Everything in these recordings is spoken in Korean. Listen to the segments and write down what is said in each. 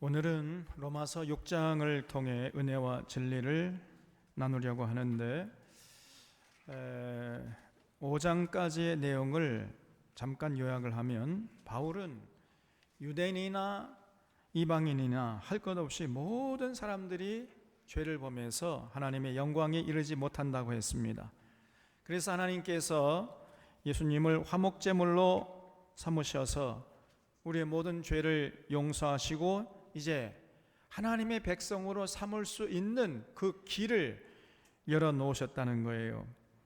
오늘은 로마서 6장을 통해 은혜와 진리를 나누려고 하는데 5장까지의 내용을 잠깐 요약을 하면 바울은 유대인이나 이방인이나 할 것 없이 모든 사람들이 죄를 범해서 하나님의 영광에 이르지 못한다고 했습니다. 그래서 하나님께서 예수님을 화목제물로 삼으셔서 우리의 모든 죄를 용서하시고 이제 하나님의 백성으로 삼을 수 있는 그 길을 열어놓으셨다는 거예요.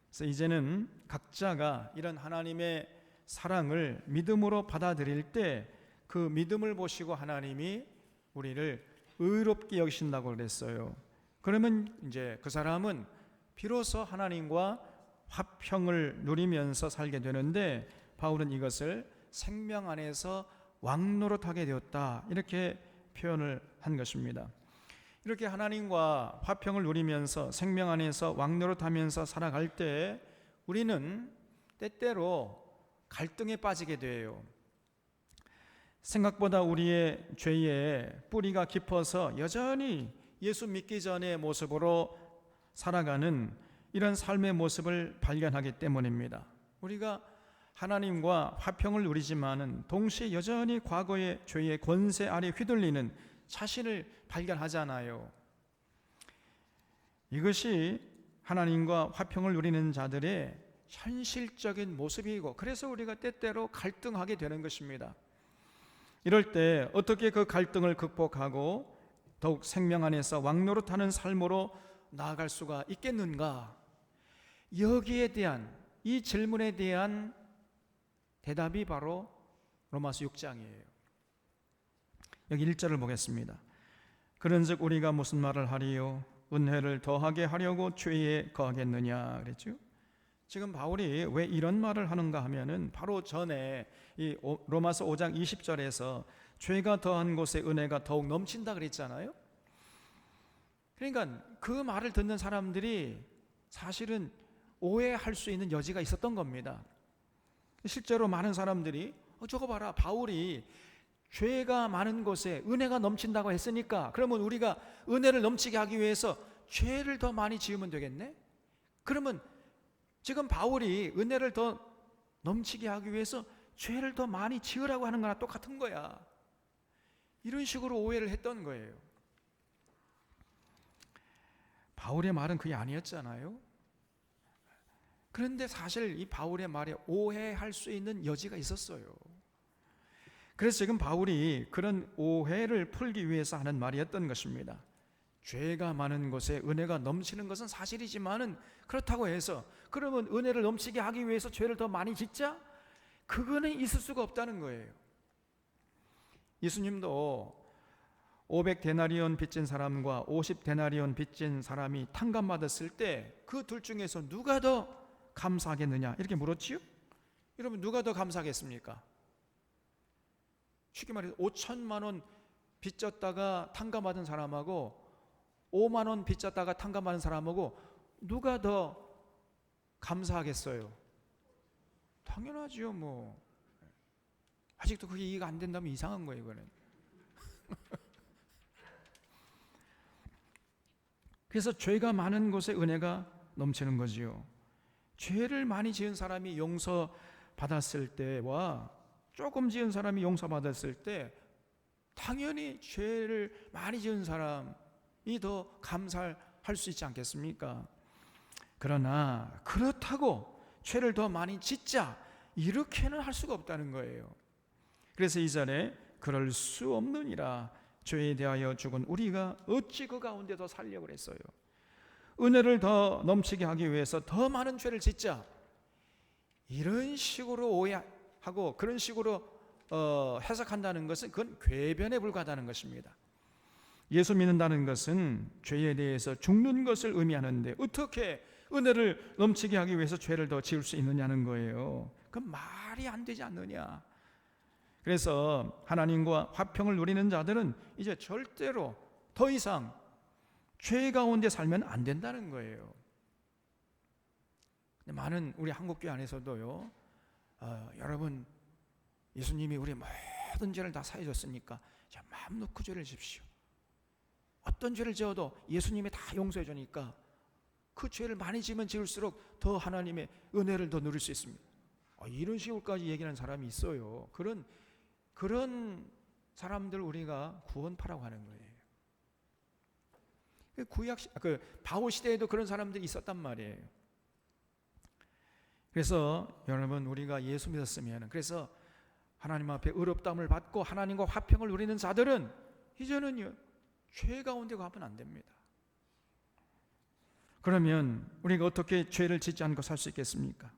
그래서 이제는 각자가 이런 하나님의 사랑을 믿음으로 받아들일 때 그 믿음을 보시고 하나님이 우리를 의롭게 여기신다고 그랬어요. 그러면 이제 그 사람은 비로소 하나님과 화평을 누리면서 살게 되는데 바울은 이것을 생명 안에서 왕노릇하게 되었다 이렇게 표현을 한 것입니다. 이렇게 하나님과 화평을 누리면서 생명 안에서 왕노릇하면서 살아갈 때 우리는 때때로 갈등에 빠지게 돼요. 생각보다 우리의 죄의 뿌리가 깊어서 여전히 예수 믿기 전의 모습으로 살아가는 이런 삶의 모습을 발견하기 때문입니다. 우리가 하나님과 화평을 누리지만은 동시에 여전히 과거의 죄의 권세 아래 휘둘리는 자신을 발견하잖아요. 이것이 하나님과 화평을 누리는 자들의 현실적인 모습이고, 그래서 우리가 때때로 갈등하게 되는 것입니다. 이럴 때 어떻게 그 갈등을 극복하고 더욱 생명 안에서 왕노릇하는 삶으로 나아갈 수가 있겠는가? 여기에 대한, 이 질문에 대한 대답이 바로 로마서 6장이에요. 여기 1절을 보겠습니다. 그런즉 우리가 무슨 말을 하리요? 은혜를 더하게 하려고 죄에 거하겠느냐 그랬죠. 지금 바울이 왜 이런 말을 하는가 하면은 바로 전에 이 로마서 5장 20절에서 죄가 더한 곳에 은혜가 더욱 넘친다 그랬잖아요. 그러니까 그 말을 듣는 사람들이 사실은 오해할 수 있는 여지가 있었던 겁니다. 실제로 많은 사람들이 저거 봐라, 바울이 죄가 많은 곳에 은혜가 넘친다고 했으니까 그러면 우리가 은혜를 넘치게 하기 위해서 죄를 더 많이 지으면 되겠네? 그러면 지금 바울이 은혜를 더 넘치게 하기 위해서 죄를 더 많이 지으라고 하는 거나 똑같은 거야. 이런 식으로 오해를 했던 거예요. 바울의 말은 그게 아니었잖아요. 그런데 사실 이 바울의 말에 오해할 수 있는 여지가 있었어요. 그래서 지금 바울이 그런 오해를 풀기 위해서 하는 말이었던 것입니다. 죄가 많은 곳에 은혜가 넘치는 것은 사실이지만은 그렇다고 해서 그러면 은혜를 넘치게 하기 위해서 죄를 더 많이 짓자? 그거는 있을 수가 없다는 거예요. 예수님도 500데나리온 빚진 사람과 50데나리온 빚진 사람이 탕감받았을 때 그 둘 중에서 누가 더 감사하겠느냐 이렇게 물었지요? 여러분, 누가 더 감사하겠습니까? 쉽게 말해서 5천만 원 빚졌다가 탕감받은 사람하고 5만 원 빚졌다가 탕감받은 사람하고 누가 더 감사하겠어요? 당연하지요. 뭐 아직도 그게 이해가 안 된다면 이상한 거예요, 이거는. 그래서 죄가 많은 곳에 은혜가 넘치는 거지요. 죄를 많이 지은 사람이 용서받았을 때와 조금 지은 사람이 용서받았을 때 당연히 죄를 많이 지은 사람이 더 감사할 수 있지 않겠습니까? 그러나 그렇다고 죄를 더 많이 짓자 이렇게는 할 수가 없다는 거예요. 그래서 이 절에 그럴 수 없느니라 죄에 대하여 죽은 우리가 어찌 그 가운데 더 살려고 그랬어요. 은혜를 더 넘치게 하기 위해서 더 많은 죄를 짓자 이런 식으로 오해하고 그런 식으로 해석한다는 것은 그건 궤변에 불과하다는 것입니다. 예수 믿는다는 것은 죄에 대해서 죽는 것을 의미하는데 어떻게 은혜를 넘치게 하기 위해서 죄를 더 지을 수 있느냐는 거예요. 그건 말이 안 되지 않느냐. 그래서 하나님과 화평을 누리는 자들은 이제 절대로 더 이상 죄 가운데 살면 안 된다는 거예요. 많은 우리 한국교회 안에서도요, 여러분 예수님이 우리 모든 모든 죄를 다 사해 줬으니까 자, 마음 놓고 죄를 지십시오. 어떤 죄를 지어도 예수님이 다 용서해 주니까 그 죄를 많이 지면 지을수록 더 하나님의 은혜를 더 누릴 수 있습니다. 이런 식으로까지 얘기하는 사람이 있어요. 그런 사람들 우리가 구원파라고 하는 거예요. 바울 시대에도 그런 사람들이 있었단 말이에요. 그래서 여러분, 우리가 예수 믿었으면, 그래서 하나님 앞에 의롭다함을 받고 하나님과 화평을 누리는 자들은 이제는요, 죄 가운데 가면 안 됩니다. 그러면 우리가 어떻게 죄를 짓지 않고 살 수 있겠습니까?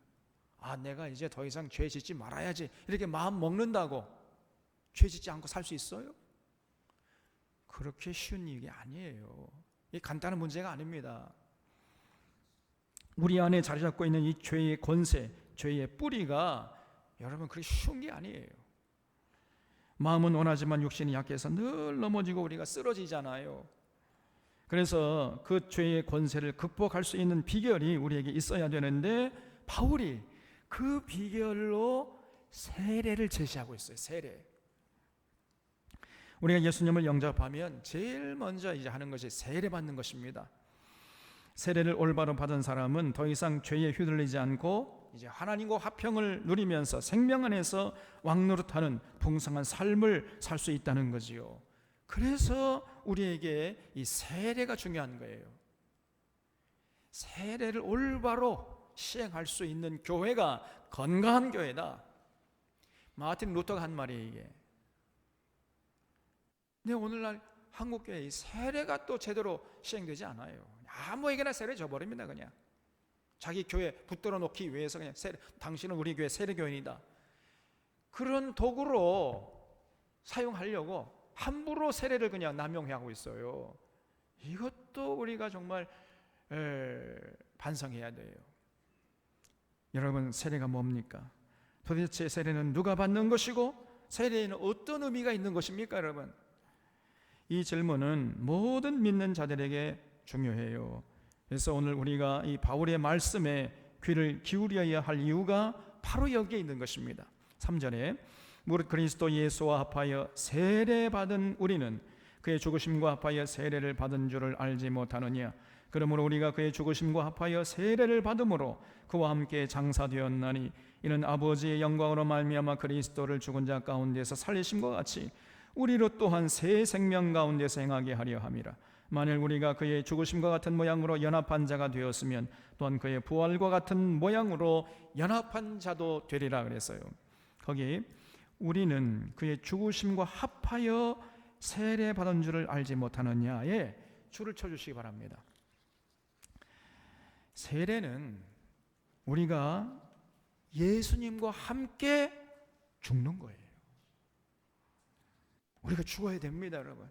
내가 이제 더 이상 죄 짓지 말아야지 이렇게 마음 먹는다고 죄 짓지 않고 살 수 있어요? 그렇게 쉬운 일이 아니에요. 이 간단한 문제가 아닙니다. 우리 안에 자리 잡고 있는 이 죄의 권세, 죄의 뿌리가 여러분 그렇게 쉬운 게 아니에요. 마음은 원하지만 육신이 약해서 늘 넘어지고 우리가 쓰러지잖아요. 그래서 그 죄의 권세를 극복할 수 있는 비결이 우리에게 있어야 되는데, 바울이 그 비결로 세례를 제시하고 있어요. 세례. 우리가 예수님을 영접하면 제일 먼저 이제 하는 것이 세례 받는 것입니다. 세례를 올바로 받은 사람은 더 이상 죄에 휘둘리지 않고 이제 하나님과 화평을 누리면서 생명 안에서 왕노릇하는 풍성한 삶을 살 수 있다는 거지요. 그래서 우리에게 이 세례가 중요한 거예요. 세례를 올바로 시행할 수 있는 교회가 건강한 교회다. 마틴 루터가 한 말이에요, 이게. 근데 오늘날 한국교회의 세례가 또 제대로 시행되지 않아요. 아무에게나 세례 줘버립니다. 그냥 자기 교회 붙들어 놓기 위해서 그냥 세례, 당신은 우리 교회 세례교인이다, 그런 도구로 사용하려고 함부로 세례를 그냥 남용하고 있어요. 이것도 우리가 정말 반성해야 돼요. 여러분, 세례가 뭡니까? 도대체 세례는 누가 받는 것이고 세례에는 어떤 의미가 있는 것입니까? 여러분, 이 질문은 모든 믿는 자들에게 중요해요. 그래서 오늘 우리가 이 바울의 말씀에 귀를 기울여야 할 이유가 바로 여기에 있는 것입니다. 3절에 무릇 그리스도 예수와 합하여 세례받은 우리는 그의 죽으심과 합하여 세례를 받은 줄을 알지 못하느냐. 그러므로 우리가 그의 죽으심과 합하여 세례를 받음으로 그와 함께 장사되었나니 이는 아버지의 영광으로 말미암아 그리스도를 죽은 자 가운데서 살리심과 같이 우리로 또한 새 생명 가운데서 행하게 하려 함이라. 만일 우리가 그의 죽으심과 같은 모양으로 연합한 자가 되었으면 또한 그의 부활과 같은 모양으로 연합한 자도 되리라 그랬어요. 거기 우리는 그의 죽으심과 합하여 세례 받은 줄을 알지 못하느냐에 줄을 쳐주시기 바랍니다. 세례는 우리가 예수님과 함께 죽는 거예요. 우리가 죽어야 됩니다, 여러분.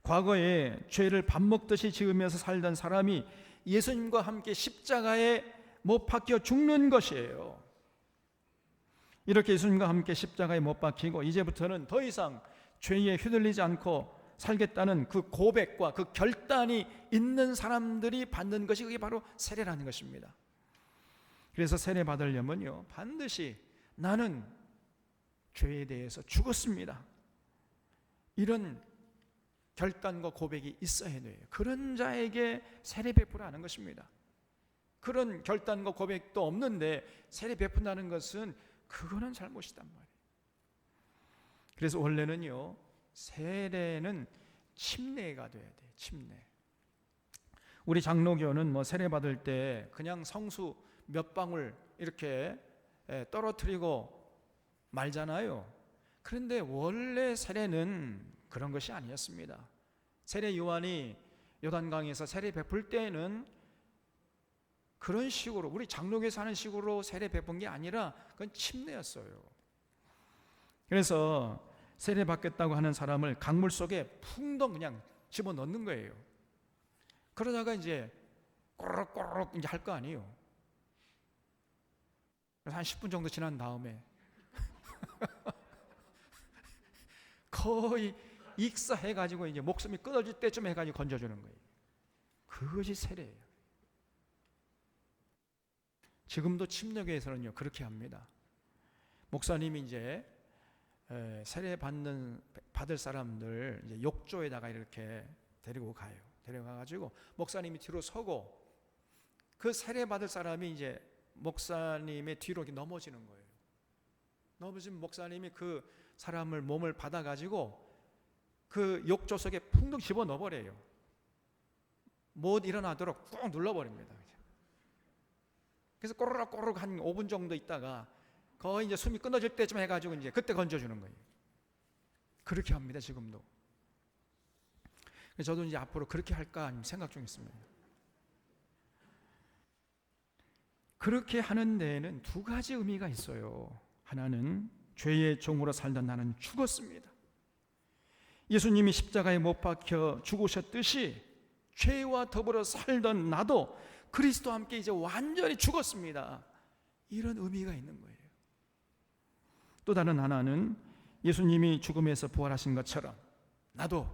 과거에 죄를 밥 먹듯이 지으면서 살던 사람이 예수님과 함께 십자가에 못 박혀 죽는 것이에요. 이렇게 예수님과 함께 십자가에 못 박히고 이제부터는 더 이상 죄에 휘둘리지 않고 살겠다는 그 고백과 그 결단이 있는 사람들이 받는 것이 그게 바로 세례라는 것입니다. 그래서 세례 받으려면요, 반드시 나는 죄에 대해서 죽었습니다, 이런 결단과 고백이 있어야 돼요. 그런 자에게 세례 베푸라는 것입니다. 그런 결단과 고백도 없는데 세례 베푼다는 것은 그거는 잘못이단 말이에요. 그래서 원래는요, 세례는 침례가 돼야 돼요. 침례. 우리 장로교는 뭐 세례 받을 때 그냥 성수 몇 방울 이렇게 떨어뜨리고 말잖아요. 그런데 원래 세례는 그런 것이 아니었습니다. 세례 요한이 요단강에서 세례 베풀 때에는 그런 식으로 우리 장로교에서 하는 식으로 세례 베푼 게 아니라 그건 침례였어요. 그래서 세례 받겠다고 하는 사람을 강물 속에 풍덩 그냥 집어넣는 거예요. 그러다가 이제 꼬르륵 이제 할 거 아니에요. 그래서 한 10분 정도 지난 다음에 거의 익사해가지고 이제 목숨이 끊어질 때쯤 해가지고 건져주는 거예요. 그것이 세례예요. 지금도 침례교에서는요 그렇게 합니다. 목사님이 이제 세례 받을 사람들 이제 욕조에다가 이렇게 데리고 가요. 데려가가지고 목사님이 뒤로 서고 그 세례 받을 사람이 이제 목사님의 뒤로 이렇게 넘어지는 거예요. 넘어지면 목사님이 그 사람을 몸을 받아가지고 그 욕조 속에 풍덩 집어 넣어버려요. 못 일어나도록 꾹 눌러버립니다. 그래서 꼬르륵 한 5분 정도 있다가 거의 이제 숨이 끊어질 때쯤 해가지고 이제 그때 건져주는 거예요. 그렇게 합니다, 지금도. 저도 이제 앞으로 그렇게 할까 생각 중에 있습니다. 그렇게 하는 데에는 두 가지 의미가 있어요. 하나는 죄의 종으로 살던 나는 죽었습니다. 예수님이 십자가에 못 박혀 죽으셨듯이 죄와 더불어 살던 나도 그리스도와 함께 이제 완전히 죽었습니다. 이런 의미가 있는 거예요. 또 다른 하나는 예수님이 죽음에서 부활하신 것처럼 나도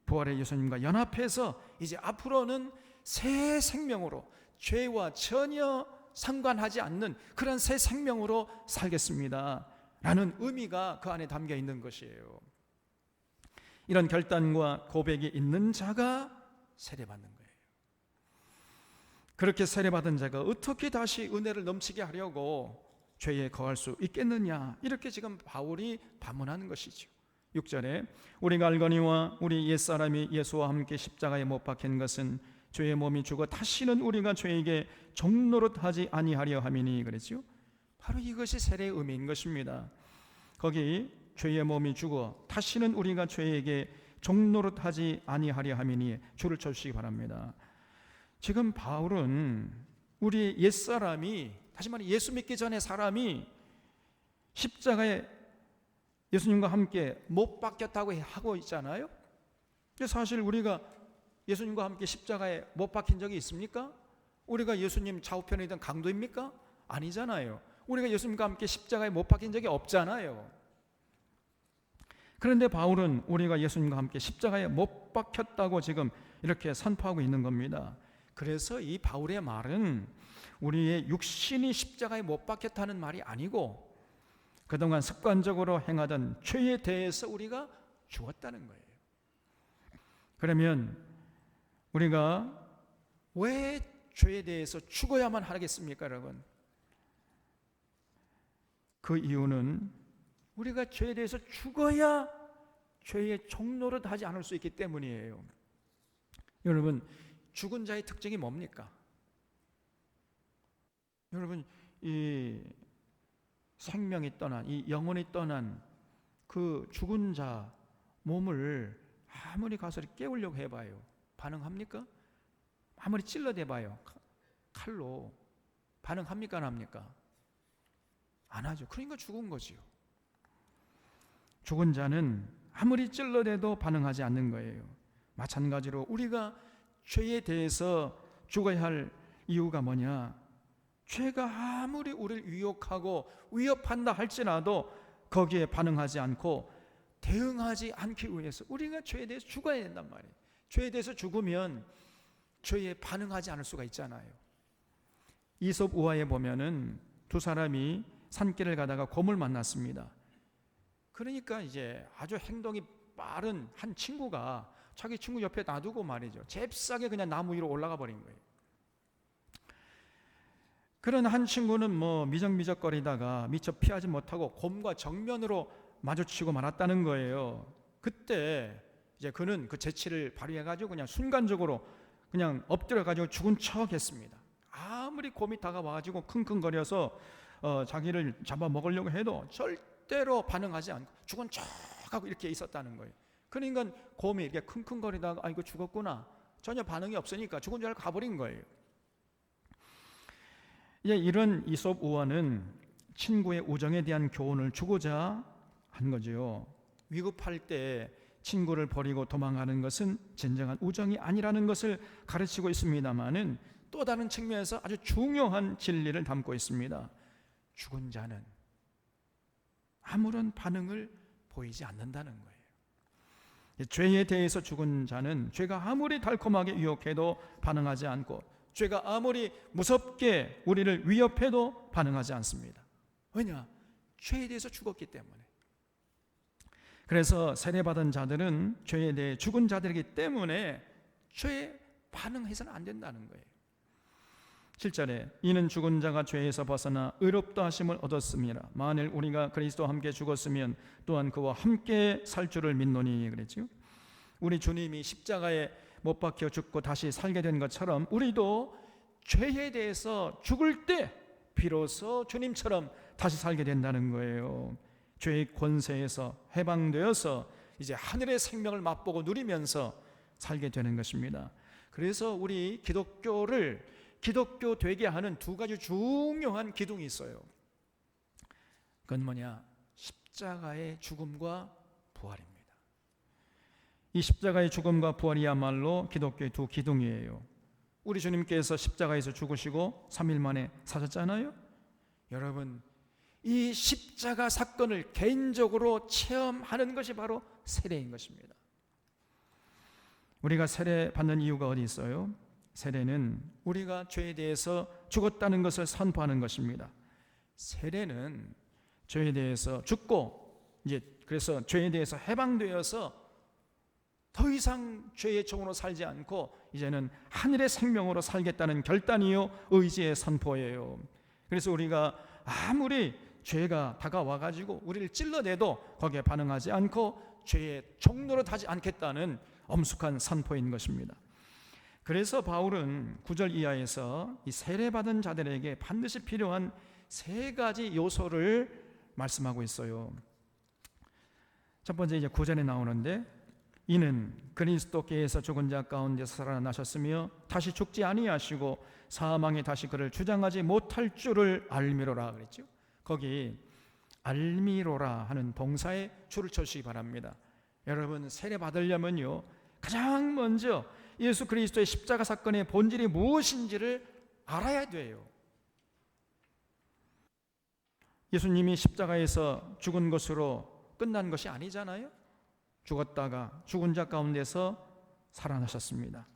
부활의 예수님과 연합해서 이제 앞으로는 새 생명으로 죄와 전혀 상관하지 않는 그런 새 생명으로 살겠습니다 라는 의미가 그 안에 담겨 있는 것이에요. 이런 결단과 고백이 있는 자가 세례받는 거예요. 그렇게 세례받은 자가 어떻게 다시 은혜를 넘치게 하려고 죄에 거할 수 있겠느냐, 이렇게 지금 바울이 반문하는 것이죠. 6절에 우리가 알거니와 우리 옛사람이 예수와 함께 십자가에 못 박힌 것은 죄의 몸이 죽어 다시는 우리가 죄에게 종노릇하지 아니하려 함이니 그랬죠. 바로 이것이 세례의 의미인 것입니다. 거기 죄의 몸이 죽어 다시는 우리가 죄에게 종노릇하지 아니하려 함이니 줄을 쳐주시기 바랍니다. 지금 바울은 우리 옛사람이, 다시 말해 예수 믿기 전에 사람이 십자가에 예수님과 함께 못 박혔다고 하고 있잖아요. 사실 우리가 예수님과 함께 십자가에 못 박힌 적이 있습니까? 우리가 예수님 좌우편에 있던 강도입니까? 아니잖아요. 우리가 예수님과 함께 십자가에 못 박힌 적이 없잖아요. 그런데 바울은 우리가 예수님과 함께 십자가에 못 박혔다고 지금 이렇게 선포하고 있는 겁니다. 그래서 이 바울의 말은 우리의 육신이 십자가에 못 박혔다는 말이 아니고 그동안 습관적으로 행하던 죄에 대해서 우리가 죽었다는 거예요. 그러면 우리가 왜 죄에 대해서 죽어야만 하겠습니까, 여러분? 그 이유는 우리가 죄에 대해서 죽어야 죄의 종노릇 하지 않을 수 있기 때문이에요. 여러분, 죽은 자의 특징이 뭡니까? 여러분, 이 생명이 떠난, 이 영혼이 떠난 그 죽은 자 몸을 아무리 가서 깨우려고 해봐요. 반응합니까? 아무리 찔러대봐요. 칼로 반응합니까? 안 합니까? 안 하죠. 그러니까 죽은 거지요. 죽은 자는 아무리 찔러대도 반응하지 않는 거예요. 마찬가지로 우리가 죄에 대해서 죽어야 할 이유가 뭐냐? 죄가 아무리 우리를 유혹하고 위협한다 할지라도 거기에 반응하지 않고 대응하지 않기 위해서 우리가 죄에 대해서 죽어야 된단 말이에요. 죄에 대해서 죽으면 죄에 반응하지 않을 수가 있잖아요. 이솝 우화에 보면은 두 사람이 산길을 가다가 곰을 만났습니다. 그러니까 이제 아주 행동이 빠른 한 친구가 자기 친구 옆에 놔두고 말이죠. 잽싸게 그냥 나무 위로 올라가 버린 거예요. 그런 한 친구는 미적미적거리다가 미처 피하지 못하고 곰과 정면으로 마주치고 말았다는 거예요. 그때 이제 그는 그 재치를 발휘해가지고 그냥 순간적으로 그냥 엎드려가지고 죽은 척 했습니다. 아무리 곰이 다가와가지고 킁킁거려서 자기를 잡아먹으려고 해도 절대로 반응하지 않고 죽은 척하고 이렇게 있었다는 거예요. 그러니까 곰이 이렇게 킁킁거리다가 아이고 죽었구나, 전혀 반응이 없으니까 죽은 줄 알고 가버린 거예요. 이런 이솝 우화는 친구의 우정에 대한 교훈을 주고자 한 거죠. 위급할 때 친구를 버리고 도망가는 것은 진정한 우정이 아니라는 것을 가르치고 있습니다만은 또 다른 측면에서 아주 중요한 진리를 담고 있습니다. 죽은 자는 아무런 반응을 보이지 않는다는 거예요. 죄에 대해서 죽은 자는 죄가 아무리 달콤하게 유혹해도 반응하지 않고 죄가 아무리 무섭게 우리를 위협해도 반응하지 않습니다. 왜냐? 죄에 대해서 죽었기 때문에. 그래서 세례받은 자들은 죄에 대해 죽은 자들이기 때문에 죄에 반응해서는 안 된다는 거예요. 7절에 이는 죽은 자가 죄에서 벗어나 의롭다 하심을 얻었습니다. 만일 우리가 그리스도와 함께 죽었으면 또한 그와 함께 살 줄을 믿노니 그랬죠. 우리 주님이 십자가에 못 박혀 죽고 다시 살게 된 것처럼 우리도 죄에 대해서 죽을 때 비로소 주님처럼 다시 살게 된다는 거예요. 죄의 권세에서 해방되어서 이제 하늘의 생명을 맛보고 누리면서 살게 되는 것입니다. 그래서 우리 기독교를 기독교 되게 하는 두 가지 중요한 기둥이 있어요. 그건 뭐냐? 십자가의 죽음과 부활입니다. 이 십자가의 죽음과 부활이야말로 기독교의 두 기둥이에요. 우리 주님께서 십자가에서 죽으시고 3일 만에 사셨잖아요. 여러분, 이 십자가 사건을 개인적으로 체험하는 것이 바로 세례인 것입니다. 우리가 세례 받는 이유가 어디 있어요? 세례는 우리가 죄에 대해서 죽었다는 것을 선포하는 것입니다. 세례는 죄에 대해서 죽고 이제 그래서 죄에 대해서 해방되어서 더 이상 죄의 종으로 살지 않고 이제는 하늘의 생명으로 살겠다는 결단이요 의지의 선포예요. 그래서 우리가 아무리 죄가 다가와 가지고 우리를 찔러내도 거기에 반응하지 않고 죄의 종로로 타지 않겠다는 엄숙한 선포인 것입니다. 그래서 바울은 9절 이하에서 이 세례받은 자들에게 반드시 필요한 세 가지 요소를 말씀하고 있어요. 첫 번째 이제 9절에 나오는데 이는 그리스도께서 죽은 자 가운데서 살아나셨으며 다시 죽지 아니하시고 사망이 다시 그를 주장하지 못할 줄을 알미로라 그랬죠. 거기 알미로라 하는 동사에 줄을 쳐주시기 바랍니다. 여러분 세례 받으려면요 가장 먼저 예수 그리스도의 십자가 사건의 본질이 무엇인지를 알아야 돼요. 예수님이 십자가에서 죽은 것으로 끝난 것이 아니잖아요. 죽었다가 죽은 자 가운데서 살아나셨습니다.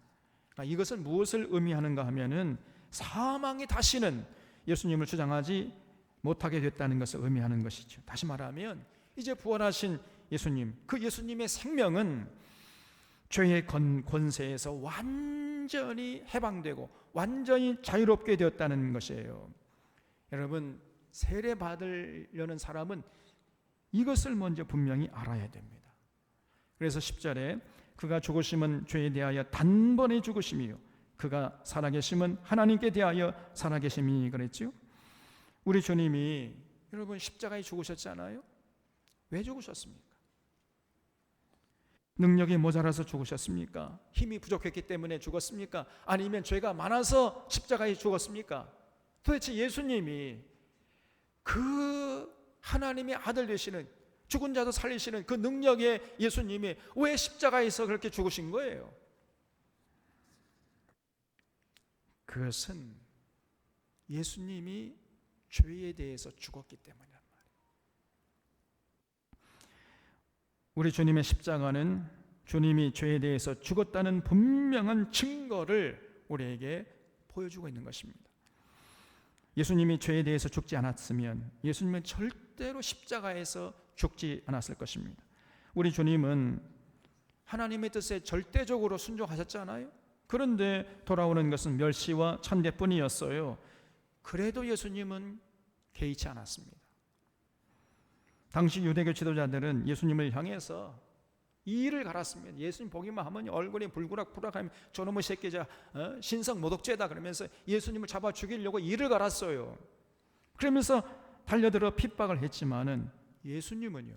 그러니까 이것은 무엇을 의미하는가 하면은 사망이 다시는 예수님을 주장하지 못하게 됐다는 것을 의미하는 것이죠. 다시 말하면 이제 부활하신 예수님, 그 예수님의 생명은 죄의 권세에서 완전히 해방되고 완전히 자유롭게 되었다는 것이에요. 여러분 세례 받으려는 사람은 이것을 먼저 분명히 알아야 됩니다. 그래서 10절에 그가 죽으심은 죄에 대하여 단번에 죽으심이요 그가 살아계심은 하나님께 대하여 살아계심이니 그랬죠. 우리 주님이 여러분 십자가에 죽으셨잖아요. 왜 죽으셨습니까? 능력이 모자라서 죽으셨습니까? 힘이 부족했기 때문에 죽었습니까? 아니면 죄가 많아서 십자가에 죽었습니까? 도대체 예수님이 그 하나님의 아들 되시는 죽은 자도 살리시는 그 능력의 예수님이 왜 십자가에서 그렇게 죽으신 거예요? 그것은 예수님이 죄에 대해서 죽었기 때문이란 말이에요. 우리 주님의 십자가는 주님이 죄에 대해서 죽었다는 분명한 증거를 우리에게 보여주고 있는 것입니다. 예수님이 죄에 대해서 죽지 않았으면 예수님은 절대로 십자가에서 죽지 않았을 것입니다. 우리 주님은 하나님의 뜻에 절대적으로 순종하셨잖아요. 그런데 돌아오는 것은 멸시와 천대뿐이었어요. 그래도 예수님은 개의치 않았습니다. 당시 유대교 지도자들은 예수님을 향해서 이를 갈았습니다. 예수님 보기만 하면 얼굴이 불그락불락하면 저놈의 새끼자 신성 모독죄다 그러면서 예수님을 잡아 죽이려고 이를 갈았어요. 그러면서 달려들어 핍박을 했지만은 예수님은요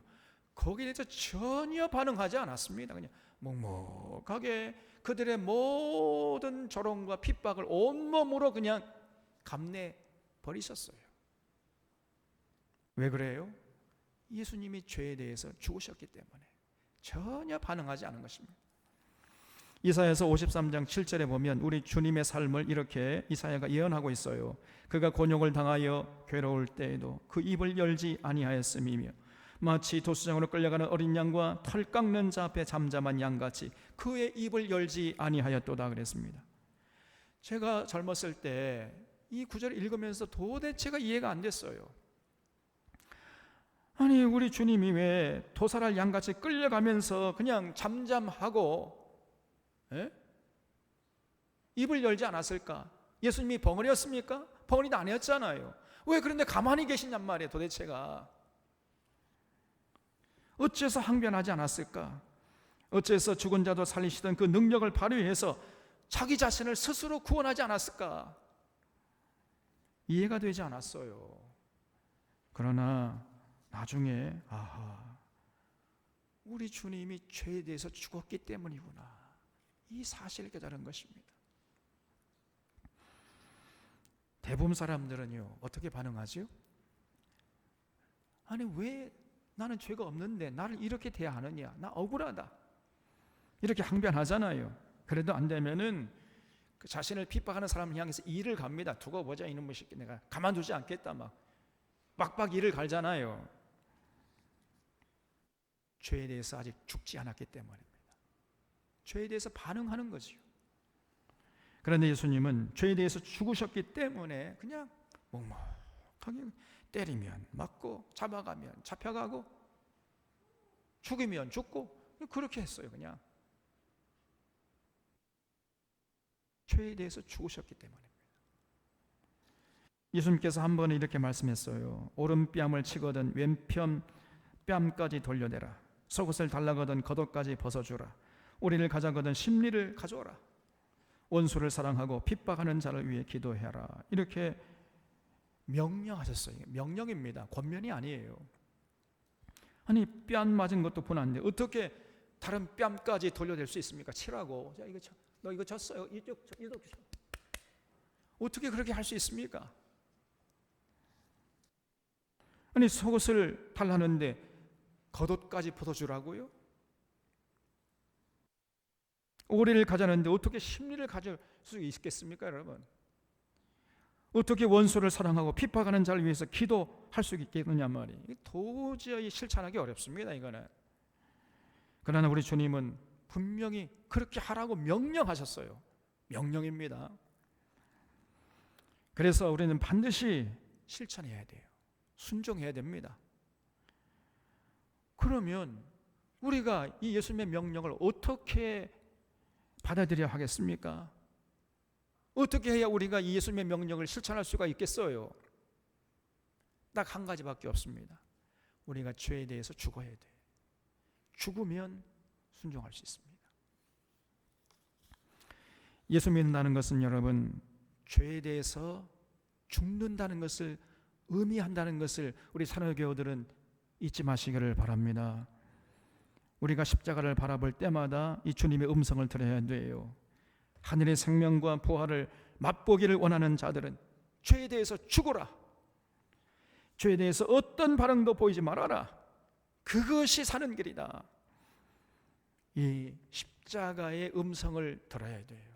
거기에 대해서 전혀 반응하지 않았습니다. 그냥 묵묵하게 그들의 모든 조롱과 핍박을 온몸으로 그냥 감내 버리셨어요. 왜 그래요? 예수님이 죄에 대해서 죽으셨기 때문에 전혀 반응하지 않은 것입니다. 이사야서 53장 7절에 보면 우리 주님의 삶을 이렇게 이사야가 예언하고 있어요. 그가 곤욕을 당하여 괴로울 때에도 그 입을 열지 아니하였음이며 마치 도수장으로 끌려가는 어린 양과 털 깎는 자 앞에 잠잠한 양같이 그의 입을 열지 아니하였도다 그랬습니다. 제가 젊었을 때 이 구절을 읽으면서 도대체가 이해가 안 됐어요. 아니 우리 주님이 왜 도살할 양같이 끌려가면서 그냥 잠잠하고 입을 열지 않았을까? 예수님이 벙어리였습니까? 벙어리도 아니었잖아요. 왜 그런데 가만히 계시냔 말이에요. 도대체가 어째서 항변하지 않았을까? 어째서 죽은 자도 살리시던 그 능력을 발휘해서 자기 자신을 스스로 구원하지 않았을까? 이해가 되지 않았어요. 그러나 나중에 우리 주님이 죄에 대해서 죽었기 때문이구나, 이 사실을 깨달은 것입니다. 대부분 사람들은요 어떻게 반응하죠? 아니 왜 나는 죄가 없는데 나를 이렇게 대하느냐, 나 억울하다, 이렇게 항변하잖아요. 그래도 안 되면은 그 자신을 핍박하는 사람을 향해서 일을 갑니다. 두고 보자, 이놈의 새끼 내가 가만두지 않겠다, 막박 일을 갈잖아요. 죄에 대해서 아직 죽지 않았기 때문입니다. 죄에 대해서 반응하는 거죠. 그런데 예수님은 죄에 대해서 죽으셨기 때문에 그냥 묵묵하게 때리면 맞고, 잡아가면 잡혀가고, 죽이면 죽고, 그렇게 했어요. 그냥 죄에 대해서 죽으셨기 때문입니다. 예수님께서 한 번은 이렇게 말씀했어요. 오른뺨을 치거든 왼편 뺨까지 돌려내라. 속옷을 달라거든 겉옷까지 벗어주라. 우리를 가자거든 심리를 가져오라. 원수를 사랑하고 핍박하는 자를 위해 기도해라. 이렇게 명령하셨어요. 명령입니다. 권면이 아니에요. 아니 뺨 맞은 것도 분한데 어떻게 다른 뺨까지 돌려낼 수 있습니까? 치라고. 자, 너 이거 졌어요. 이쪽 어떻게 그렇게 할 수 있습니까? 아니 속옷을 달라는데 겉옷까지 벗어주라고요? 오리를 가자는데 어떻게 심리를 가질 수 있겠습니까, 여러분? 어떻게 원수를 사랑하고 핍박하는 자를 위해서 기도할 수 있겠느냐 말이에요. 도저히 실천하기 어렵습니다, 이거는. 그러나 우리 주님은 분명히 그렇게 하라고 명령하셨어요. 명령입니다. 그래서 우리는 반드시 실천해야 돼요. 순종해야 됩니다. 그러면 우리가 이 예수님의 명령을 어떻게 받아들여야 하겠습니까? 어떻게 해야 우리가 이 예수님의 명령을 실천할 수가 있겠어요? 딱 한 가지밖에 없습니다. 우리가 죄에 대해서 죽어야 돼요. 죽으면 순종할 수 있습니다. 예수 믿는다는 것은 여러분, 죄에 대해서 죽는다는 것을 의미한다는 것을 우리 사랑교우들은 잊지 마시기를 바랍니다. 우리가 십자가를 바라볼 때마다 이 주님의 음성을 들어야 돼요. 하늘의 생명과 부활을 맛보기를 원하는 자들은 죄에 대해서 죽어라. 죄에 대해서 어떤 반응도 보이지 말아라. 그것이 사는 길이다. 이 십자가의 음성을 들어야 돼요.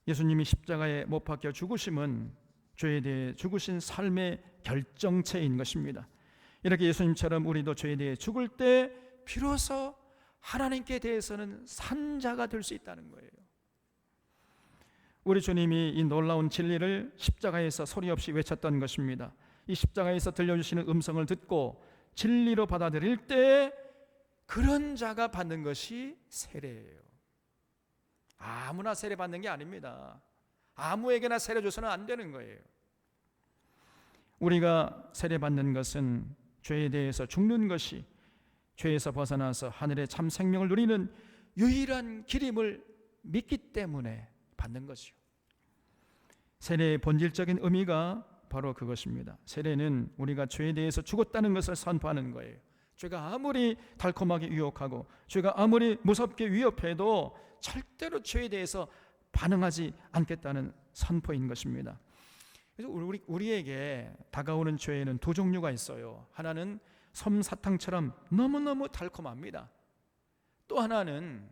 예수님이 십자가에 못 박혀 죽으심은 죄에 대해 죽으신 삶의 결정체인 것입니다. 이렇게 예수님처럼 우리도 죄에 대해 죽을 때 비로소 하나님께 대해서는 산 자가 될 수 있다는 거예요. 우리 주님이 이 놀라운 진리를 십자가에서 소리 없이 외쳤던 것입니다. 이 십자가에서 들려주시는 음성을 듣고 진리로 받아들일 때 그런 자가 받는 것이 세례예요. 아무나 세례 받는 게 아닙니다. 아무에게나 세례 줘서는 안 되는 거예요. 우리가 세례 받는 것은 죄에 대해서 죽는 것이, 죄에서 벗어나서 하늘의 참 생명을 누리는 유일한 길임을 믿기 때문에 받는 것이요. 세례의 본질적인 의미가 바로 그것입니다. 세례는 우리가 죄에 대해서 죽었다는 것을 선포하는 거예요. 죄가 아무리 달콤하게 유혹하고 죄가 아무리 무섭게 위협해도 절대로 죄에 대해서 반응하지 않겠다는 선포인 것입니다. 그래서 우리에게 다가오는 죄에는 두 종류가 있어요. 하나는 솜사탕처럼 너무너무 달콤합니다. 또 하나는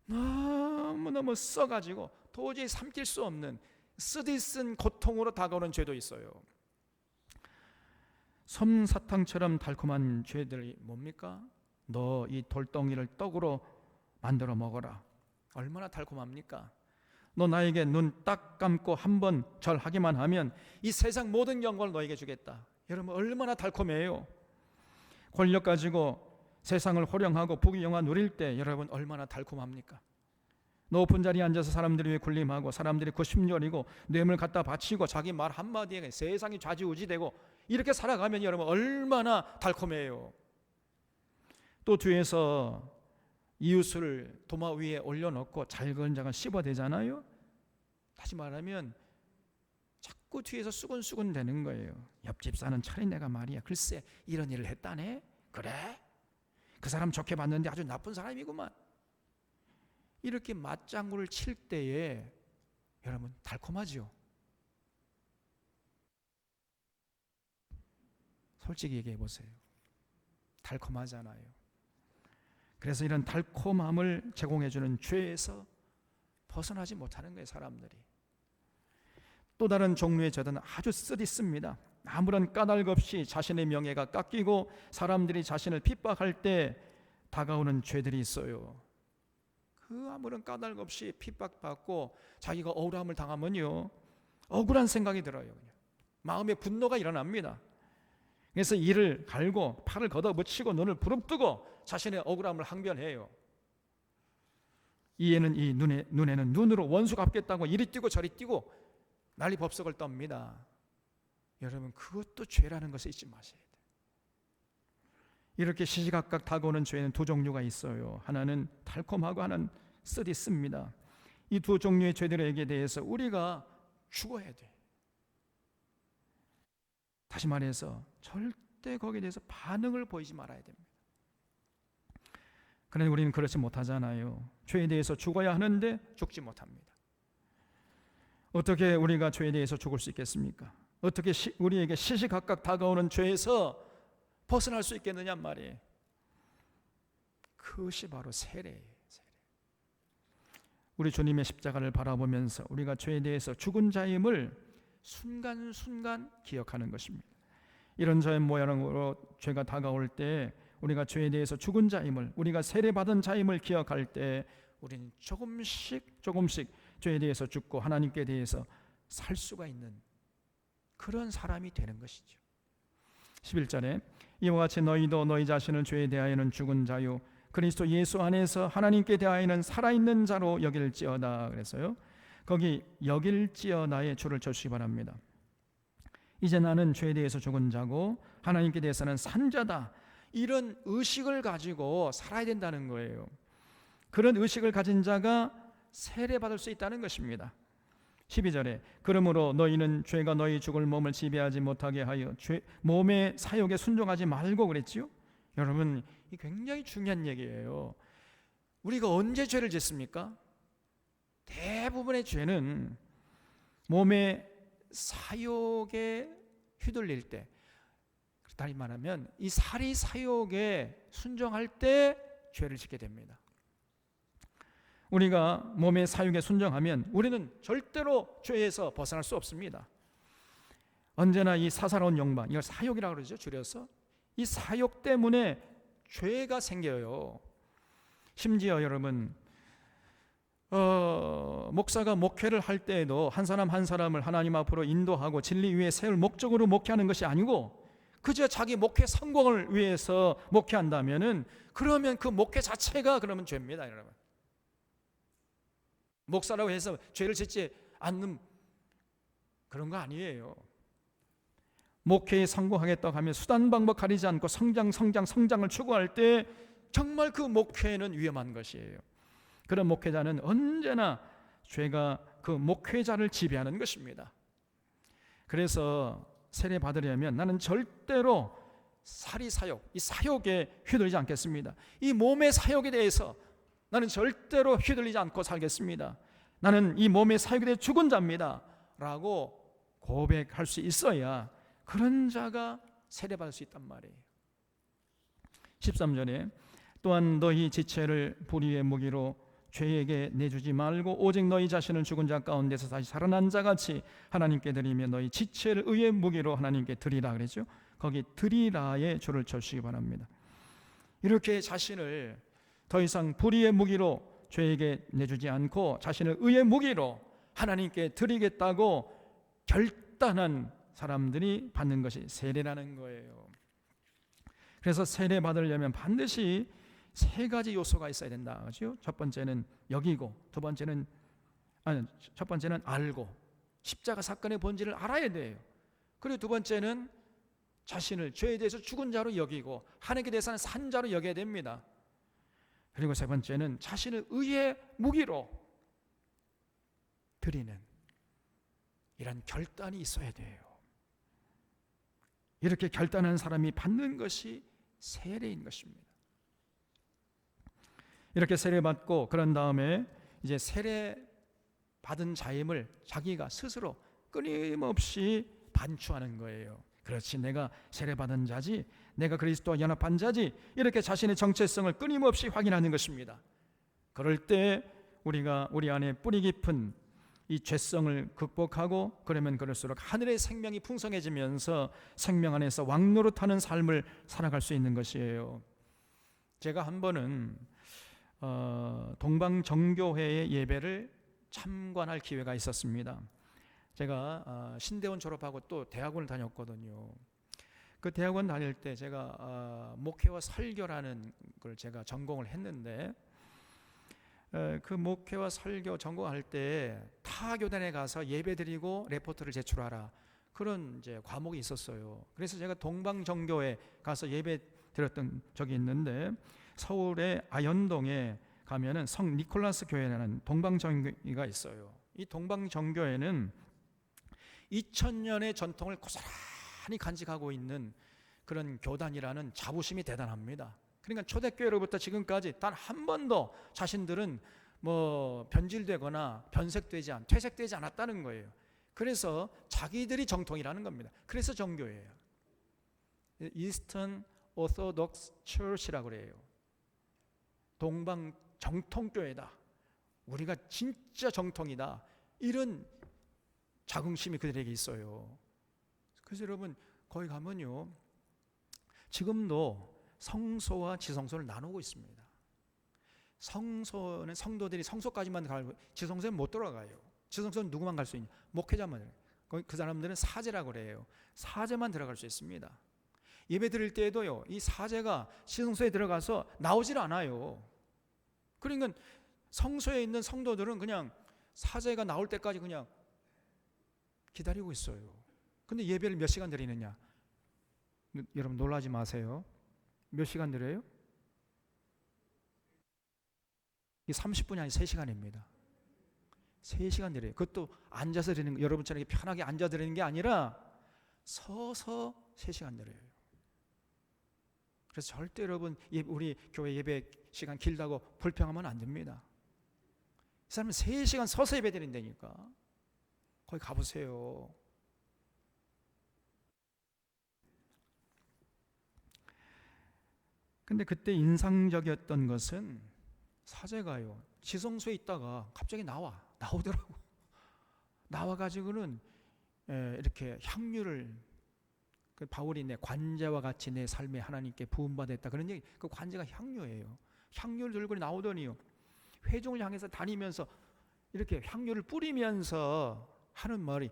너무너무 써가지고 도저히 삼킬 수 없는 쓰디쓴 고통으로 다가오는 죄도 있어요. 솜사탕처럼 달콤한 죄들이 뭡니까? 너 이 돌덩이를 떡으로 만들어 먹어라. 얼마나 달콤합니까? 너 나에게 눈 딱 감고 한번 절하기만 하면 이 세상 모든 영광을 너에게 주겠다. 여러분 얼마나 달콤해요. 권력 가지고 세상을 호령하고 부귀영화 누릴 때 여러분 얼마나 달콤합니까? 높은 자리에 앉아서 사람들이 위해 군림하고 사람들이 그 심려리고 뇌물 갖다 바치고 자기 말 한마디에 세상이 좌지우지되고 이렇게 살아가면 여러분 얼마나 달콤해요. 또 뒤에서 이웃을 도마 위에 올려놓고 잘 그은 자가 씹어대잖아요. 다시 말하면 자꾸 뒤에서 수근수근 되는 거예요. 옆집 사는 철이네가 말이야, 글쎄 이런 일을 했다네. 그래? 그 사람 좋게 봤는데 아주 나쁜 사람이구만. 이렇게 맞장구를 칠 때에 여러분 달콤하죠. 솔직히 얘기해 보세요. 달콤하잖아요. 그래서 이런 달콤함을 제공해주는 죄에서 벗어나지 못하는 거예요, 사람들이. 또 다른 종류의 죄는 아주 쓰디씁니다. 아무런 까닭 없이 자신의 명예가 깎이고 사람들이 자신을 핍박할 때 다가오는 죄들이 있어요. 그 아무런 까닭 없이 핍박받고 자기가 억울함을 당하면요, 억울한 생각이 들어요. 그냥. 마음에 분노가 일어납니다. 그래서 이를 갈고 팔을 걷어붙이고 눈을 부릅뜨고 자신의 억울함을 항변해요. 이에는 이 눈에는 눈으로 원수 갚겠다고 이리 뛰고 저리 뛰고 난리 법석을 떱니다. 여러분 그것도 죄라는 것을 잊지 마셔야 돼요. 이렇게 시시각각 다가오는 죄는 두 종류가 있어요. 하나는 달콤하고 하나는 쓰디씁니다. 이 두 종류의 죄들에게 대해서 우리가 죽어야 돼. 다시 말해서 절대 거기에 대해서 반응을 보이지 말아야 됩니다. 그런데 우리는 그렇지 못하잖아요. 죄에 대해서 죽어야 하는데 죽지 못합니다. 어떻게 우리가 죄에 대해서 죽을 수 있겠습니까? 어떻게 우리에게 시시각각 다가오는 죄에서 벗어날 수 있겠느냐 말이에요. 그것이 바로 세례예요. 세례. 우리 주님의 십자가를 바라보면서 우리가 죄에 대해서 죽은 자임을 순간순간 기억하는 것입니다. 이런 저의 모양으로 죄가 다가올 때 우리가 죄에 대해서 죽은 자임을, 우리가 세례받은 자임을 기억할 때 우리는 조금씩 죄에 대해서 죽고 하나님께 대해서 살 수가 있는 그런 사람이 되는 것이죠. 11절에 이와 같이 너희도 너희 자신을 죄에 대하여는 죽은 자요 그리스도 예수 안에서 하나님께 대하여는 살아있는 자로 여길지어다. 그래서요, 거기 여길지어다의 줄을 쳐주시기 바랍니다. 이제 나는 죄에 대해서 죽은 자고 하나님께 대해서는 산 자다. 이런 의식을 가지고 살아야 된다는 거예요. 그런 의식을 가진 자가 세례받을 수 있다는 것입니다. 12절에 그러므로 너희는 죄가 너희 죽을 몸을 지배하지 못하게 하여 몸의 사욕에 순종하지 말고 그랬지요. 여러분 이 굉장히 중요한 얘기예요. 우리가 언제 죄를 짓습니까? 대부분의 죄는 몸의 사욕에 휘둘릴 때, 다시 말하면 이 살이 사욕에 순종할 때 죄를 짓게 됩니다. 우리가 몸의 사욕에 순종하면 우리는 절대로 죄에서 벗어날 수 없습니다. 언제나 이 사사로운 욕망, 이걸 사욕이라고 그러죠, 줄여서. 이 사욕 때문에 죄가 생겨요. 심지어 여러분 목사가 목회를 할 때에도 한 사람 한 사람을 하나님 앞으로 인도하고 진리 위에 세울 목적으로 목회하는 것이 아니고 그저 자기 목회 성공을 위해서 목회한다면은 그러면 그 목회 자체가 그러면 죄입니다, 여러분. 목사라고 해서 죄를 짓지 않는 그런 거 아니에요. 목회에 성공하겠다고 하면 수단 방법 가리지 않고 성장을 추구할 때 정말 그 목회는 위험한 것이에요. 그런 목회자는 언제나 죄가 그 목회자를 지배하는 것입니다. 그래서 세례 받으려면 나는 절대로 살이 사욕, 이 사욕에 휘둘리지 않겠습니다. 이 몸의 사욕에 대해서 나는 절대로 휘둘리지 않고 살겠습니다. 나는 이 몸의 사욕에 대해 죽은 자입니다 라고 고백할 수 있어야 그런 자가 세례받을 수 있단 말이에요. 13절에 또한 너희 지체를 불의의 무기로 죄에게 내주지 말고 오직 너희 자신을 죽은 자 가운데서 다시 살아난 자같이 하나님께 드리며 너희 지체를 의의 무기로 하나님께 드리라 그랬죠. 거기 드리라의 줄을 쳐주시기 바랍니다. 이렇게 자신을 더 이상 불의의 무기로 죄에게 내주지 않고 자신을 의의 무기로 하나님께 드리겠다고 결단한 사람들이 받는 것이 세례라는 거예요. 그래서 세례 받으려면 반드시 세 가지 요소가 있어야 된다. 그렇죠? 첫 번째는 여기고, 첫 번째는 알고, 십자가 사건의 본질을 알아야 돼요. 그리고 두 번째는 자신을 죄에 대해서 죽은 자로 여기고 하나님께 대해서는 산 자로 여겨야 됩니다. 그리고 세 번째는 자신을 의의 무기로 드리는 이런 결단이 있어야 돼요. 이렇게 결단한 사람이 받는 것이 세례인 것입니다. 이렇게 세례받고 그런 다음에 이제 세례 받은 자임을 자기가 스스로 끊임없이 반추하는 거예요. 그렇지, 내가 세례받은 자지, 내가 그리스도와 연합한 자지, 이렇게 자신의 정체성을 끊임없이 확인하는 것입니다. 그럴 때 우리가 우리 안에 뿌리 깊은 이 죄성을 극복하고, 그러면 그럴수록 하늘의 생명이 풍성해지면서 생명 안에서 왕노릇하는 삶을 살아갈 수 있는 것이에요. 제가 한 번은 동방정교회의 예배를 참관할 기회가 있었습니다. 제가 신대원 졸업하고 또 대학원을 다녔거든요. 그 대학원 다닐 때 제가 목회와 설교라는 걸 제가 전공을 했는데, 그 목회와 설교 전공할 때 타 교단에 가서 예배드리고 레포트를 제출하라, 그런 이제 과목이 있었어요. 그래서 제가 동방정교회 가서 예배 드렸던 적이 있는데, 서울의 아현동에 가면은 성 니콜라스 교회라는 동방정교회가 있어요. 이 동방정교회는 2000년의 전통을 고스란히 간직하고 있는 그런 교단이라는 자부심이 대단합니다. 그러니까 초대교회로부터 지금까지 단 한 번도 자신들은 뭐 변질되거나 퇴색되지 않았다는 거예요. 그래서 자기들이 정통이라는 겁니다. 그래서 정교회예요. Eastern Orthodox Church라고 그래요. 동방 정통교회다, 우리가 진짜 정통이다, 이런 자긍심이 그들에게 있어요. 그래서 여러분, 거기 가면요, 지금도 성소와 지성소를 나누고 있습니다. 성소는 성도들이 성소까지만 가고 지성소는 못 들어가요. 지성소는 누구만 갈 수 있냐? 목회자만. 그 사람들은 사제라고 그래요. 사제만 들어갈 수 있습니다. 예배 드릴 때에도요, 이 사제가 지성소에 들어가서 나오질 않아요. 그러니까 성소에 있는 성도들은 그냥 사제가 나올 때까지 그냥 기다리고 있어요. 근데 예배를 몇 시간 드리느냐? 여러분 놀라지 마세요. 몇 시간 드려요? 30분이 아니라 3시간입니다. 3시간 드려요. 그것도 앉아서 드리는 거, 여러분처럼 이렇게 편하게 앉아 드리는 게 아니라 서서 3시간 드려요. 그래서 절대 여러분 우리 교회 예배 시간 길다고 불평하면 안 됩니다. 이 사람은 3시간 서서 예배 드린다니까. 거기 가보세요. 근데 그때 인상적이었던 것은 사제가요, 지성소에 있다가 갑자기 나오더라고. 나와가지고는 이렇게 향유를, 그 바울이 내 관제와 같이 내 삶에 하나님께 부음받았다, 그런 얘기. 그 관제가 향유예요. 향유를 들고 나오더니요, 회중을 향해서 다니면서 이렇게 향유를 뿌리면서 하는 말이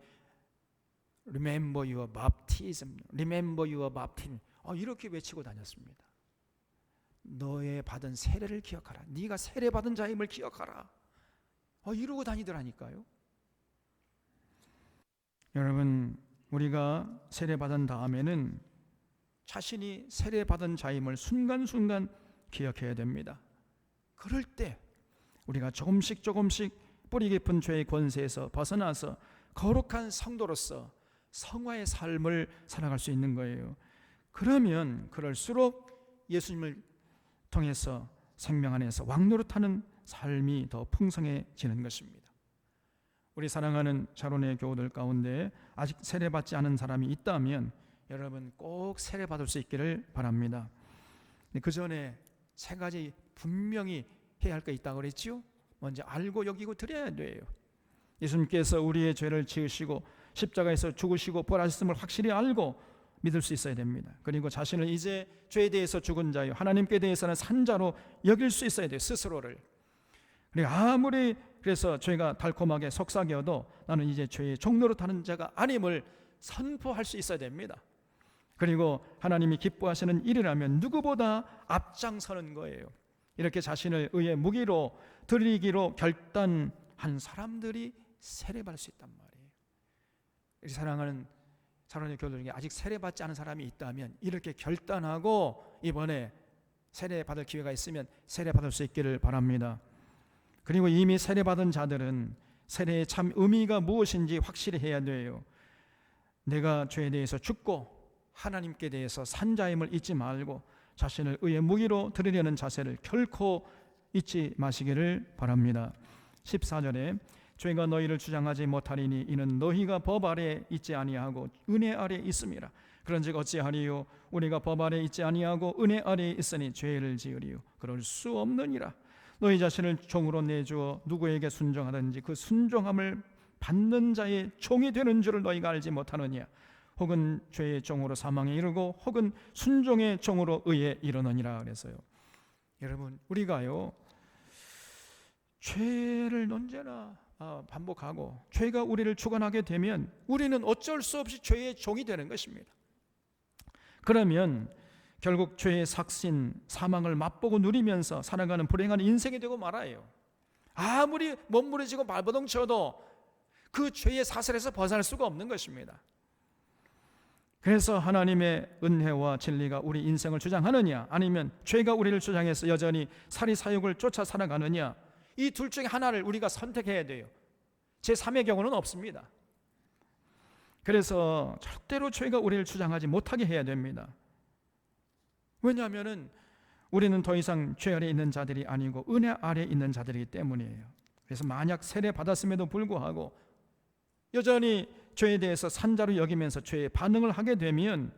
Remember your baptism, Remember your baptism, 이렇게 외치고 다녔습니다. 너의 받은 세례를 기억하라, 네가 세례받은 자임을 기억하라, 이러고 다니더라니까요. 여러분, 우리가 세례받은 다음에는 자신이 세례받은 자임을 순간순간 기억해야 됩니다. 그럴 때 우리가 조금씩 뿌리 깊은 죄의 권세에서 벗어나서 거룩한 성도로서 성화의 삶을 살아갈 수 있는 거예요. 그러면 그럴수록 예수님을 통해서 생명 안에서 왕노릇하는 삶이 더 풍성해지는 것입니다. 우리 사랑하는 자론의 교우들 가운데 아직 세례받지 않은 사람이 있다면 여러분 꼭 세례받을 수 있기를 바랍니다. 그 전에 3가지 분명히 해야 할 거 있다고 그랬죠? 먼저 알고 여기고 드려야 돼요. 예수님께서 우리의 죄를 지으시고 십자가에서 죽으시고 부활하셨음을 확실히 알고 믿을 수 있어야 됩니다. 그리고 자신을 이제 죄에 대해서 죽은 자요, 하나님께 대해서는 산 자로 여길 수 있어야 돼요. 스스로를. 그리고 아무리 그래서 죄가 달콤하게 속삭여도 나는 이제 죄의 종노릇하는 자가 아님을 선포할 수 있어야 됩니다. 그리고 하나님이 기뻐하시는 일이라면 누구보다 앞장서는 거예요. 이렇게 자신을 의의 무기로 드리기로 결단한 사람들이 세례받을 수 있단 말이에요. 우리 사랑하는 사랑하는 교도 중에 아직 세례받지 않은 사람이 있다면 이렇게 결단하고 이번에 세례받을 기회가 있으면 세례받을 수 있기를 바랍니다. 그리고 이미 세례받은 자들은 세례의 참 의미가 무엇인지 확실히 해야 돼요. 내가 죄에 대해서 죽고 하나님께 대해서 산 자임을 잊지 말고 자신을 의의 무기로 드리려는 자세를 결코 잊지 마시기를 바랍니다. 14절에 죄가 너희를 주장하지 못하리니 이는 너희가 법 아래 있지 아니하고 은혜 아래 있음이라. 그런즉 어찌하리요? 우리가 법 아래 있지 아니하고 은혜 아래 있으니 죄를 지으리요? 그럴 수 없느니라. 너희 자신을 종으로 내주어 누구에게 순종하든지 그 순종함을 받는 자의 종이 되는 줄을 너희가 알지 못하느냐? 혹은 죄의 종으로 사망에 이르고 혹은 순종의 종으로 의에 이르느니라. 그래서요, 여러분, 우리가요 죄를 언제나 반복하고 죄가 우리를 주관하게 되면 우리는 어쩔 수 없이 죄의 종이 되는 것입니다. 그러면 결국 죄의 삭신, 사망을 맛보고 누리면서 살아가는 불행한 인생이 되고 말아요. 아무리 몸부림치고 발버둥 쳐도 그 죄의 사슬에서 벗어날 수가 없는 것입니다. 그래서 하나님의 은혜와 진리가 우리 인생을 주장하느냐, 아니면 죄가 우리를 주장해서 여전히 사리사욕을 쫓아 살아가느냐, 이 둘 중에 하나를 우리가 선택해야 돼요. 제3의 경우는 없습니다. 그래서 절대로 죄가 우리를 주장하지 못하게 해야 됩니다. 왜냐하면 우리는 더 이상 죄 아래 있는 자들이 아니고 은혜 아래 있는 자들이기 때문이에요. 그래서 만약 세례 받았음에도 불구하고 여전히 죄에 대해서 산자로 여기면서 죄에 반응을 하게 되면,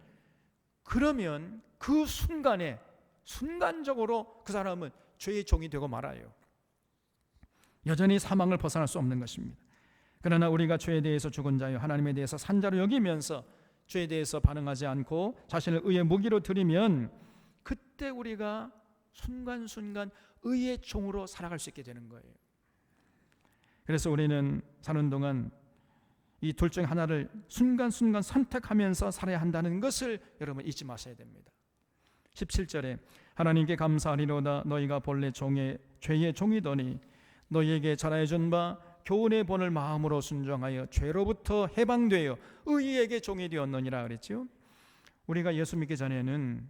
그러면 그 순간에 순간적으로 그 사람은 죄의 종이 되고 말아요. 여전히 사망을 벗어날 수 없는 것입니다. 그러나 우리가 죄에 대해서 죽은 자여 하나님에 대해서 산자로 여기면서 죄에 대해서 반응하지 않고 자신을 의의 무기로 드리면 그때 우리가 순간순간 의의 종으로 살아갈 수 있게 되는 거예요. 그래서 우리는 사는 동안 이 둘 중 하나를 순간순간 선택하면서 살아야 한다는 것을 여러분 잊지 마셔야 됩니다. 17절에 하나님께 감사하리로다. 너희가 본래 죄의 종이더니 너희에게 전하여 준 바 교훈의 본을 마음으로 순종하여 죄로부터 해방되어 의에게 종이 되었느니라 그랬죠. 우리가 예수 믿기 전에는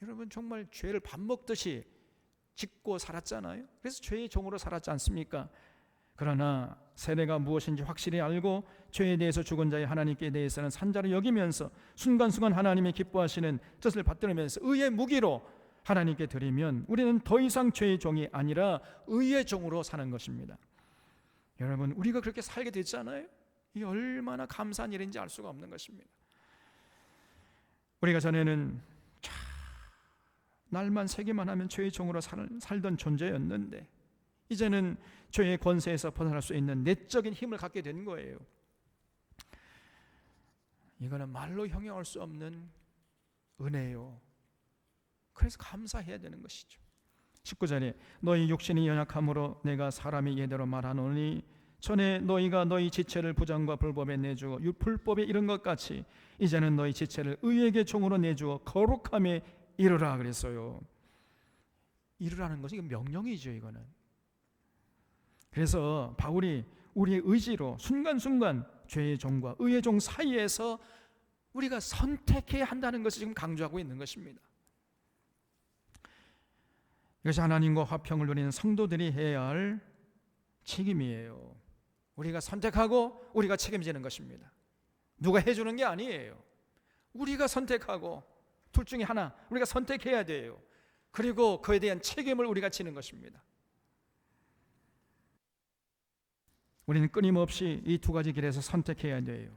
여러분 정말 죄를 밥 먹듯이 짓고 살았잖아요. 그래서 죄의 종으로 살았지 않습니까? 그러나 세례가 무엇인지 확실히 알고 죄에 대해서 죽은 자의 하나님께 대해서는 산자로 여기면서 순간순간 하나님의 기뻐하시는 뜻을 받들으면서 의의 무기로 하나님께 드리면 우리는 더 이상 죄의 종이 아니라 의의 종으로 사는 것입니다. 여러분, 우리가 그렇게 살게 됐잖아요. 이게 얼마나 감사한 일인지 알 수가 없는 것입니다. 우리가 전에는 날만 새기만 하면 죄의 종으로 살던 존재였는데 이제는 죄의 권세에서 벗어날 수 있는 내적인 힘을 갖게 된 거예요. 이거는 말로 형용할 수 없는 은혜요. 그래서 감사해야 되는 것이죠. 19절에 너희 육신이 연약함으로 내가 사람이 예대로 말하노니 전에 너희가 너희 지체를 부정과 불법에 내주어 불법에 이른 것 같이 이제는 너희 지체를 의에게 종으로 내주어 거룩함에 이르라 그랬어요. 이르라는 것이 명령이죠. 이거는. 그래서 바울이 우리의 의지로 순간순간 죄의 종과 의의 종 사이에서 우리가 선택해야 한다는 것을 지금 강조하고 있는 것입니다. 이것이 하나님과 화평을 누리는 성도들이 해야 할 책임이에요. 우리가 선택하고 우리가 책임지는 것입니다. 누가 해주는 게 아니에요. 우리가 선택하고 둘 중에 하나 우리가 선택해야 돼요. 그리고 그에 대한 책임을 우리가 지는 것입니다. 우리는 끊임없이 이 두 가지 길에서 선택해야 돼요.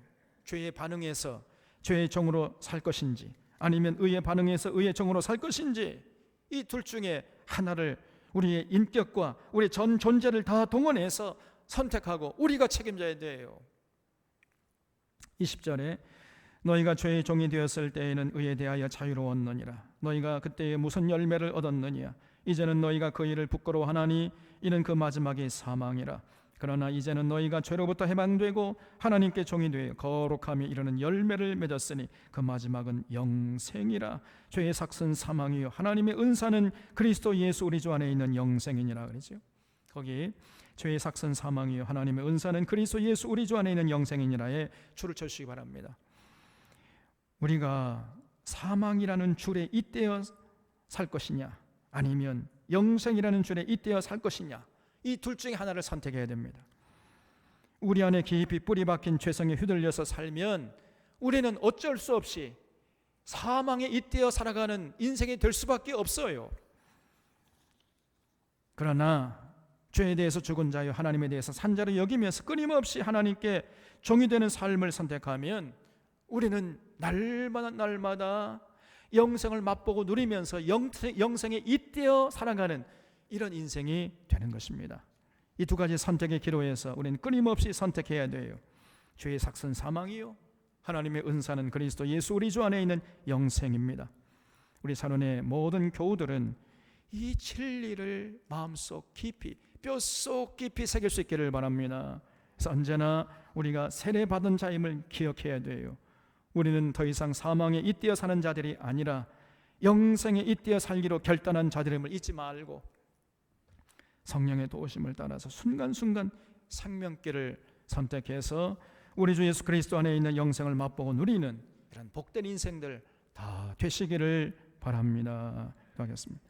죄에 반응해서 죄의 종으로 살 것인지 아니면 의에 반응해서 의의 종으로 살 것인지, 이 둘 중에 하나를 우리의 인격과 우리의 전 존재를 다 동원해서 선택하고 우리가 책임져야 돼요. 20절에 너희가 죄의 종이 되었을 때에는 의에 대하여 자유로웠느니라. 너희가 그때에 무슨 열매를 얻었느냐. 이제는 너희가 그 일을 부끄러워하나니 이는 그 마지막이 사망이라. 그러나 이제는 너희가 죄로부터 해방되고 하나님께 종이 되어 거룩함에 이르는 열매를 맺었으니 그 마지막은 영생이라. 죄의 삭은 사망이요 하나님의 은사는 그리스도 예수 우리 주 안에 있는 영생이니라 그러죠. 거기 죄의 삭은 사망이요 하나님의 은사는 그리스도 예수 우리 주 안에 있는 영생이니라에 줄을 쳐주시기 바랍니다. 우리가 사망이라는 줄에 잇대어 살 것이냐 아니면 영생이라는 줄에 잇대어 살 것이냐, 이 둘 중에 하나를 선택해야 됩니다. 우리 안에 깊이 뿌리 박힌 죄성에 휘둘려서 살면 우리는 어쩔 수 없이 사망에 잇대어 살아가는 인생이 될 수밖에 없어요. 그러나 죄에 대해서 죽은 자요 하나님에 대해서 산 자로 여기면서 끊임없이 하나님께 종이 되는 삶을 선택하면 우리는 날마다 영생을 맛보고 누리면서 영생에 잇대어 살아가는 이런 인생이 되는 것입니다. 이 두 가지 선택의 기로에서 우리는 끊임없이 선택해야 돼요. 죄의 삭은 사망이요 하나님의 은사는 그리스도 예수 우리 주 안에 있는 영생입니다. 우리 산원의 모든 교우들은 이 진리를 마음속 깊이 뼛속 깊이 새길 수 있기를 바랍니다. 그래서 언제나 우리가 세례받은 자임을 기억해야 돼요. 우리는 더 이상 사망에 잇대어 사는 자들이 아니라 영생에 잇대어 살기로 결단한 자들임을 잊지 말고 성령의 도우심을 따라서 순간순간 생명길을 선택해서 우리 주 예수 그리스도 안에 있는 영생을 맛보고 누리는 이런 복된 인생들 다 되시기를 바랍니다. 기도하겠습니다.